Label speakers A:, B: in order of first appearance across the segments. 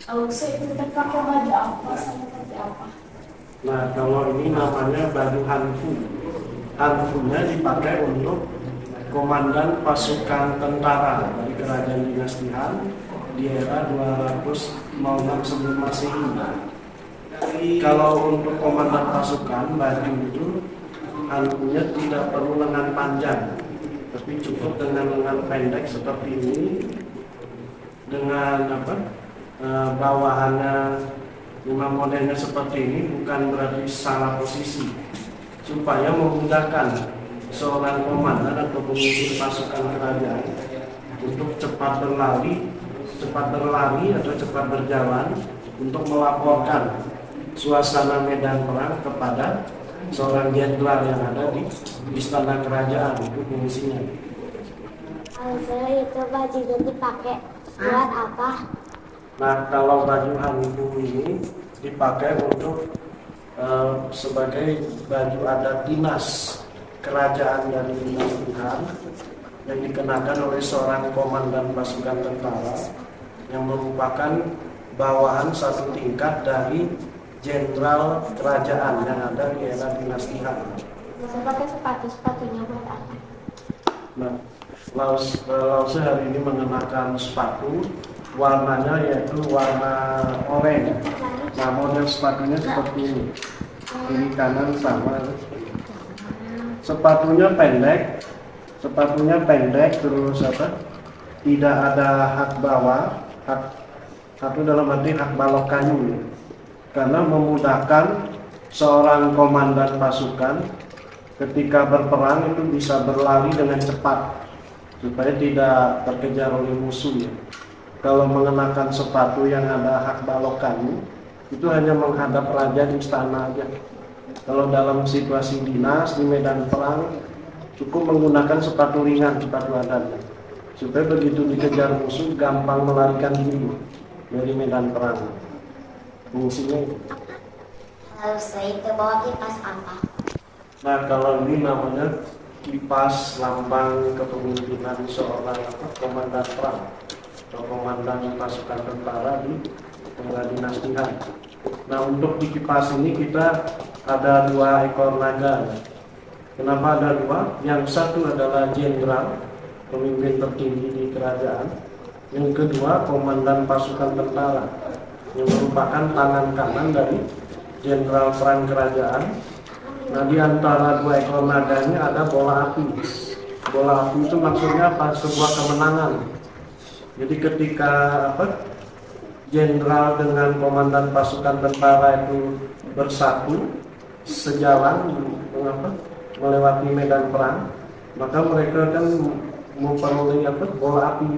A: Kalau saya itu kita pakai baju apa sama seperti apa?
B: Nah, kalau ini namanya baju hanfu. Hanfunya dipakai untuk komandan pasukan tentara dari kerajaan dinasti Han di era 206 sebelum Masehi. Kalau untuk komandan pasukan, baju itu hanfunya tidak perlu lengan panjang, tapi cukup dengan lengan pendek seperti ini, dengan bawahannya memang modelnya seperti ini, bukan berarti salah posisi, supaya memudahkan seorang komandan atau pemimpin pasukan kerajaan untuk cepat berlari atau cepat berjalan untuk melaporkan suasana medan perang kepada seorang jenderal yang ada di istana kerajaan. Itu fungsinya.
C: Kalau itu baju itu dipakai buat apa?
B: Nah, kalau baju hanfu ini dipakai untuk sebagai baju adat dinas kerajaan dari dinasti Han yang dikenakan oleh seorang komandan pasukan tentara yang merupakan bawahan satu tingkat dari jenderal kerajaan yang ada di era dinasti Han.
C: Saya pakai sepatunya buat apa?
B: Nah, Lause hari ini mengenakan sepatu warnanya yaitu warna oranye. Nah, model sepatunya seperti ini, kiri kanan sama. Sepatunya pendek terus tidak ada hak bawah, hak itu dalam arti hak balok kayu, karena memudahkan seorang komandan pasukan ketika berperang itu bisa berlari dengan cepat supaya tidak terkejar oleh musuh. Kalau mengenakan sepatu yang ada hak balok kayu, itu hanya menghadap raja di istana aja. Kalau dalam situasi dinas di medan perang, cukup menggunakan sepatu ringan, sepatu adat, supaya begitu dikejar musuh gampang melarikan diri dari medan perang. Fungsinya itu.
C: Kalau saya itu bawa kipas apa?
B: Nah, kalau ini namanya kipas lambang kepemimpinan seorang komandan perang atau komandan pasukan tentara di era dinasti Han. Nah, untuk di kipas ini kita ada 2 ekor naga. Kenapa ada 2? Yang satu adalah jenderal, pemimpin tertinggi di kerajaan. Yang kedua, komandan pasukan tentara, yang merupakan tangan kanan dari jenderal perang kerajaan. Nah, di antara 2 ekor naga ini ada bola api. Bola api itu maksudnya apa? Sebuah kemenangan. Jadi ketika jenderal dengan komandan pasukan tentara itu bersatu sejalan melewati medan perang, maka mereka kan memperoleh bola api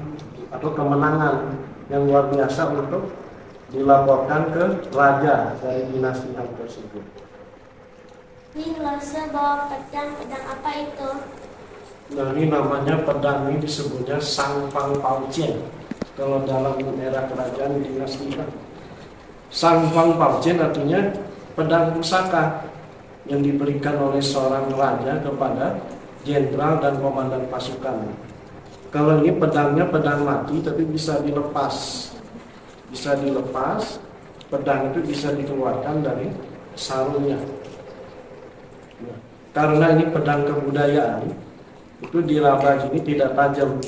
B: atau kemenangan yang luar biasa untuk dilaporkan ke raja dari dinasti Han tersebut.
C: Ini Lause bawa pedang apa itu?
B: Nah, ini namanya pedang, ini disebutnya Sang Pang Pao Jian. Kalau dalam era kerajaan dinasti Han, Sang Pang Pao Jian artinya pedang pusaka yang diberikan oleh seorang raja kepada jenderal dan komandan pasukan. Kalau ini pedangnya pedang mati, tapi bisa dilepas. Pedang itu bisa dikeluarkan dari sarungnya. Nah, karena ini pedang kebudayaan, itu diraba gini tidak tajam,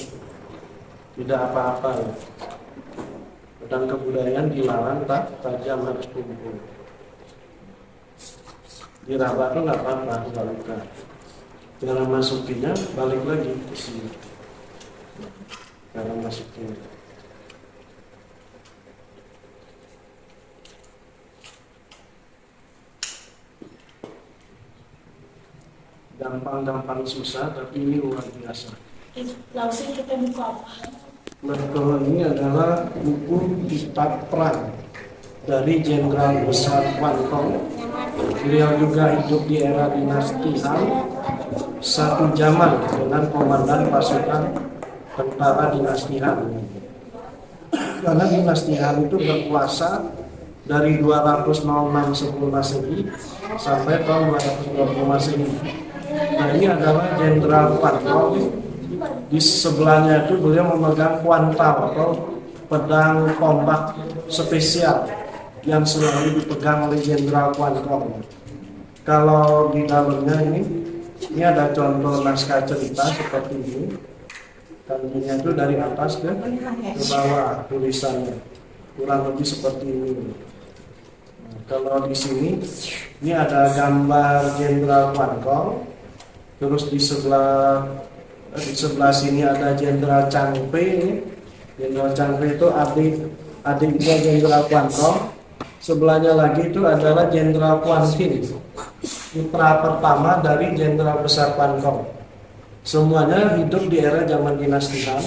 B: tidak apa-apa ya. Pedang kebudayaan dilarang tajam, harus tumpul. Diraba itu nggak apa-apa, nggak luka. Cara masukinya balik lagi ke sini. Cara masukinya. Gampang-gampang susah, tapi ini luar biasa.
A: Langsung kita buka apa?
B: Nah, kalau ini adalah buku kitab perang dari Jenderal Besar Quan Tong. Beliau juga hidup di era dinasti Han, satu zaman dengan komandan pasukan tentara dinasti Han. Karena dinasti Han itu berkuasa dari 206 sebelum Masehi sampai tahun 220 Masehi. Nah, ini adalah Jenderal Quan Tong. Di sebelahnya itu beliau memegang kuantal atau pedang tombak spesial yang selalu dipegang oleh Jenderal Kwan Kong. Kalau di dalamnya ini ada contoh naskah cerita seperti ini. Kanjinya itu dari atas ke bawah tulisannya, kurang lebih seperti ini. Nah, kalau di sini ini ada gambar Jenderal Kwan Kong, terus di sebelah sini ada Jenderal Chang Fei. Jenderal Chang Fei itu adiknya Jenderal Kwan Kong. Sebelahnya lagi itu adalah Jenderal Kwan Hin, putra pertama dari Jenderal Besar Kwan Kong. Semuanya hidup di era zaman dinasti Han,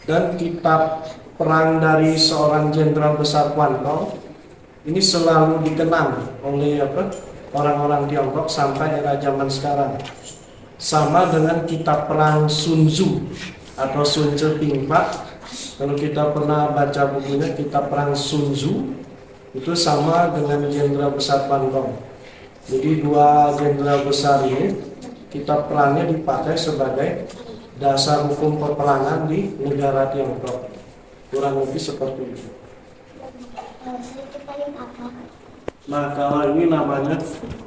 B: dan kitab perang dari seorang Jenderal Besar Kwan Kong ini selalu dikenang oleh orang-orang Tiongkok sampai era zaman sekarang. Sama dengan kitab perang Sun Tzu atau Sun Tzu Pingpa. Kalau kita pernah baca bukunya kitab perang Sun Tzu, itu sama dengan Jenderal Besar Kwan Kong. Jadi dua jenderal besar ini kitab perangnya dipakai sebagai dasar hukum peperangan di negara Tiongkok. Kurang lebih seperti itu.
C: Itu payung apa?
B: Nah, kalau ini namanya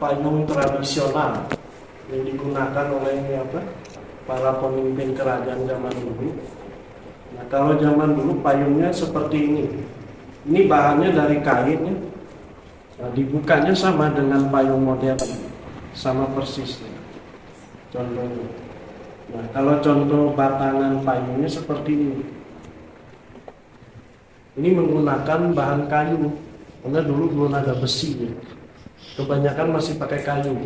B: payung tradisional yang digunakan oleh para pemimpin kerajaan zaman dulu. Nah, kalau zaman dulu payungnya seperti ini. Ini bahannya dari kain. Nah, dibukanya sama dengan payung modern, sama persis. Contohnya. Nah, kalau contoh batangan payungnya seperti ini. Ini menggunakan bahan kayu, karena dulu belum ada besi. Kebanyakan masih pakai kayu.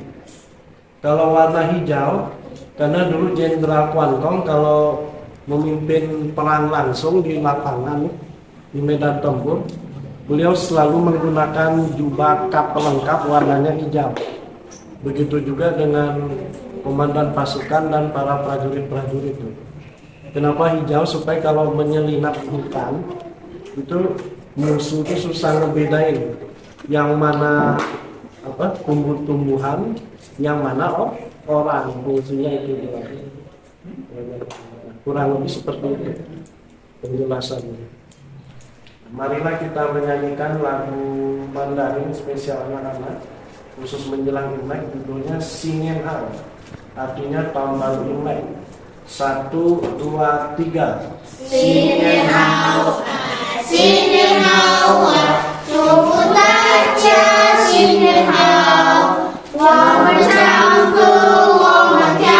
B: Kalau warna hijau, karena dulu Jenderal Kwan Kong kalau memimpin perang langsung di lapangan, di medan tempur, beliau selalu menggunakan jubah kap pelengkap warnanya hijau. Begitu juga dengan komandan pasukan dan para prajurit-prajurit itu. Kenapa hijau? Supaya kalau menyelinap hutan itu musuh itu susah ngebedain yang mana tumbuh-tumbuhan, yang mana orang. Fungsinya itu juga. Kurang lebih seperti itu penjelasannya. Marilah kita menyanyikan lagu Mandarin spesial anak-anak khusus menjelang Imlek, judulnya Singin Hao. Artinya tahun baru Imlek. 1, 2, 3.
D: 新年好啊，新年好啊，祝福大家新年好。我们唱歌，我们跳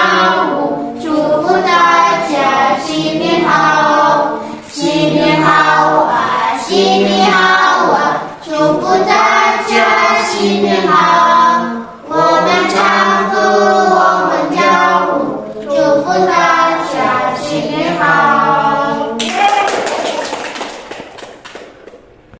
D: 舞，祝福大家新年好。新年好啊，新年好啊，祝福大家新年好。